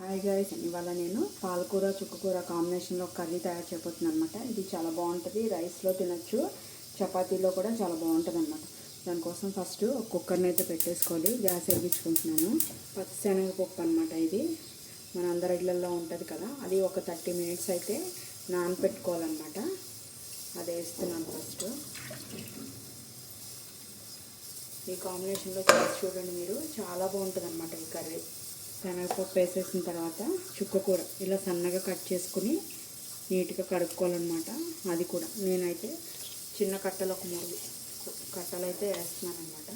Hi guys, ఇవాళ నేను పాలకూర చుక్కకూర కాంబినేషన్లో కర్రీ తయారు చేయబోతున్నాను అనమాట. ఇది చాలా బాగుంటుంది, రైస్లో తినచ్చు, చపాతీలో కూడా చాలా బాగుంటుంది అనమాట. దానికోసం ఫస్ట్ ఒక కుక్కర్ని అయితే పెట్టేసుకోవాలి. గ్యాస్ వెలిగించుకుంటున్నాను. పచ్చిశనగపప్పు అనమాట. ఇది మన అందరి ఇళ్ళల్లో ఉంటుంది కదా, అది ఒక 30 minutes అయితే నానపెట్టుకోవాలన్నమాట. అది వేస్తున్నాను ఫస్ట్. ఈ కాంబినేషన్లో చేసి చూడండి మీరు, చాలా బాగుంటుంది అనమాట ఈ కర్రీ. శనగపప్పు వేసేసిన తర్వాత చుక్కకూర ఇలా సన్నగా కట్ చేసుకుని నీట్గా కడుక్కోవాలన్నమాట. అది కూడా నేనైతే చిన్న కట్టలు ఒక 3 కట్టలు అయితే వేస్తున్నాను అనమాట.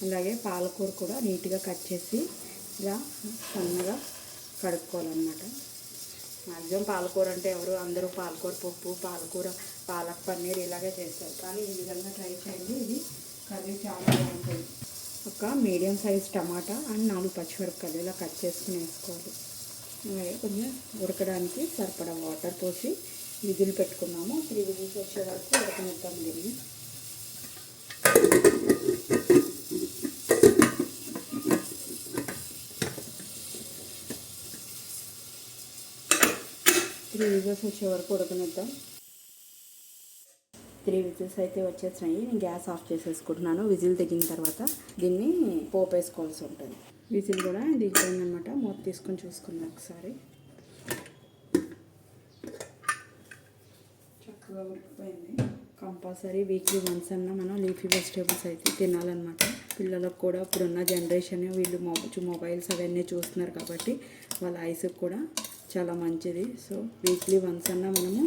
అలాగే పాలకూర కూడా నీట్గా కట్ చేసి ఇలా సన్నగా కడుక్కోవాలన్నమాట. మ్యాక్సిమం పాలకూర అంటే అందరూ పాలకూర పప్పు, పాలకూర, పాలక్ పన్నీర్ ఇలాగే చేస్తారు. కానీ ఈ విధంగా ట్రై చేయండి, ఇది కర్రీ చాలా బాగుంటుంది. ఒక మీడియం సైజ్ టమాటా అండ్ 4 పచ్చిమిరపకాయలు ఇలా కట్ చేసుకుని వేసుకోవాలి. అలాగే కొంచెం ఉడకడానికి సరిపడా వాటర్ పోసి విజిల్ పెట్టుకున్నాము. 3 విజిల్స్ వచ్చే వరకు ఉడకనిద్దాం దీన్ని. త్రీ విజిల్స్ వచ్చే వరకు ఉడకనిద్దాం. 3 విజిల్స్ అయితే వచ్చేసినాయి. నేను గ్యాస్ ఆఫ్ చేసేసుకుంటున్నాను. విజిల్ దిగిన తర్వాత దీన్ని పోపు వేసుకోవాల్సి ఉంటుంది. విజిల్ కూడా దిగిపోయిందనమాట. మూత తీసుకొని చూసుకుందాం ఒకసారి. చక్కగా ఉడికిపోయింది. కంపల్సరీ వీక్లీ వన్స్ అన్న మనం లీఫీ వెజిటేబుల్స్ అయితే తినాలన్నమాట. పిల్లలకు కూడా ఇప్పుడున్న జనరేషన్ వీళ్ళు మొబైల్స్ అవన్నీ చూస్తున్నారు కాబట్టి వాళ్ళ ఐస్కి కూడా చాలా మంచిది. సో వీక్లీ వన్స్ అన్నా మనము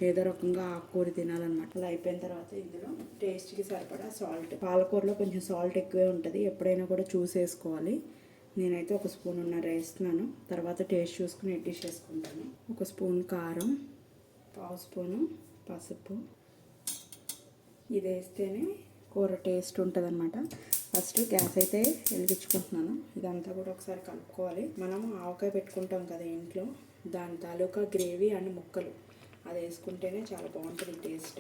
ఏదో రకంగా ఆకుకూర తినాలన్నమాట. అది అయిపోయిన తర్వాత ఇందులో టేస్ట్కి సరిపడా సాల్ట్, పాలకూరలో కొంచెం సాల్ట్ ఎక్కువే ఉంటుంది, ఎప్పుడైనా కూడా చూసేసుకోవాలి. నేనైతే 1 స్పూన్ వేస్తున్నాను. తర్వాత టేస్ట్ చూసుకుని అడ్జస్ట్ చేసుకుంటాను. 1 స్పూన్ కారం, 1/2 స్పూను పసుపు. ఇది వేస్తేనే కూర టేస్ట్ ఉంటుంది అనమాట. ఫస్ట్ గ్యాస్ అయితే వెలిగించుకుంటున్నాను. ఇదంతా కూడా ఒకసారి కలుపుకోవాలి. మనం ఆవకాయ పెట్టుకుంటాం కదా ఇంట్లో, దాని తాలూకా గ్రేవీ అండ్ ముక్కలు అది వేసుకుంటేనే చాలా బాగుంటుంది టేస్ట్.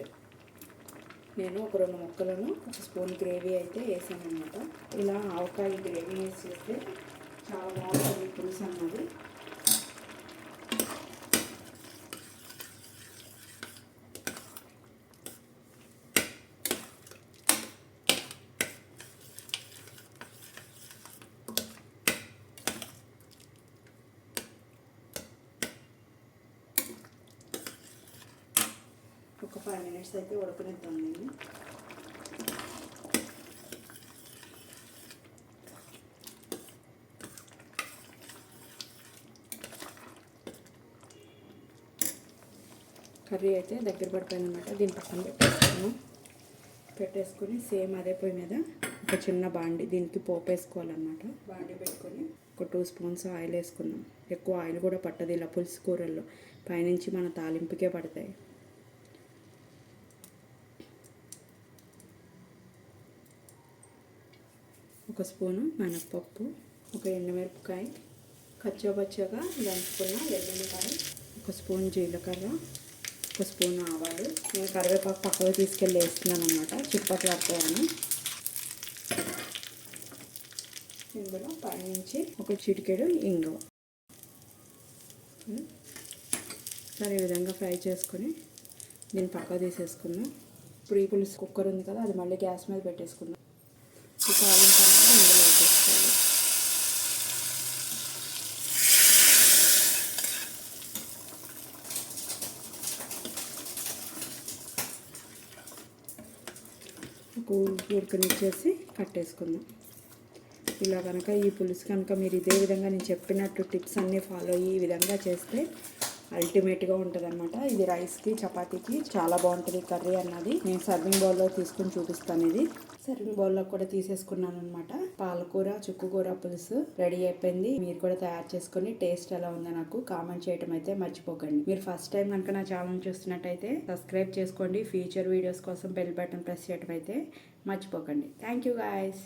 నేను ఒక 2 ముక్కలను 1 స్పూన్ గ్రేవీ అయితే వేసాను అనమాట. ఇలా ఆవకాయ గ్రేవీ వేసి చేస్తే చాలా బాగుంటుంది పులుసు అన్నది. ఒక 5 minutes అయితే ఉడకనిద్దాం నేను. కర్రీ అయితే దగ్గర పడిపోయిందన్నమాట. దీని పక్కన పెట్టేసుకొని సేమ్ అదే పొయ్యి మీద ఒక చిన్న బాండి, దీనికి పోపు వేసుకోవాలన్నమాట. బాండి పెట్టుకొని ఒక 2 స్పూన్స్ ఆయిల్ వేసుకున్నాం. ఎక్కువ ఆయిల్ కూడా పట్టదు ఇలా పులుసు కూరల్లో, పైనుంచి మన తాలింపుకే పడతాయి. ఒక స్పూను మినప్పప్పు, ఒక ఎండుమిరపకాయ, కచ్చాపచ్చాగా దంచుకున్న వెల్లుల్లిపాయ, 1 స్పూన్ జీలకర్ర, 1 స్పూన్ ఆవాలు. నేను కరివేపాకు పక్కకు తీసుకెళ్ళి వేస్తున్నాను అనమాట, చిప్పట్లాడుకోవాలని. ఇందులో పైనుంచి ఒక చిటికెడు ఇంగువ. సరే ఈ విధంగా ఫ్రై చేసుకొని దీన్ని పక్కకు తీసేసుకుందాం. ఇప్పుడు ఈ పులుసు కుక్కర్ ఉంది కదా, అది మళ్ళీ గ్యాస్ మీద పెట్టేసుకుందాం. ఈ తాలింపు అనేది ఇందులో వేసేసుకోవాలి. ఒక ఉడకనిచ్చేసి కట్టేసుకుందాం. ఇలా కనుక ఈ పులుసు కనుక మీరు ఇదే విధంగా నేను చెప్పినట్టు టిప్స్ అన్నీ ఫాలో అయ్యి ఈ విధంగా చేస్తే అల్టిమేట్గా ఉంటుంది అనమాట. ఇది రైస్కి, చపాతీకి చాలా బాగుంటుంది కర్రీ అన్నది. నేను సర్వింగ్ బౌల్లో తీసుకుని చూపిస్తాను. ఇది సర్వింగ్ బౌల్లో కూడా తీసేసుకున్నాను అనమాట. పాలకూర చుక్కకూర పులుసు రెడీ అయిపోయింది. మీరు కూడా తయారు చేసుకొని టేస్ట్ ఎలా ఉందో నాకు కామెంట్ చేయడం అయితే మర్చిపోకండి. మీరు ఫస్ట్ టైం కనుక నా ఛానల్ చూస్తున్నట్టయితే సబ్స్క్రైబ్ చేసుకోండి. ఫ్యూచర్ వీడియోస్ కోసం బెల్ బటన్ ప్రెస్ చేయడం అయితే మర్చిపోకండి. Thank you guys.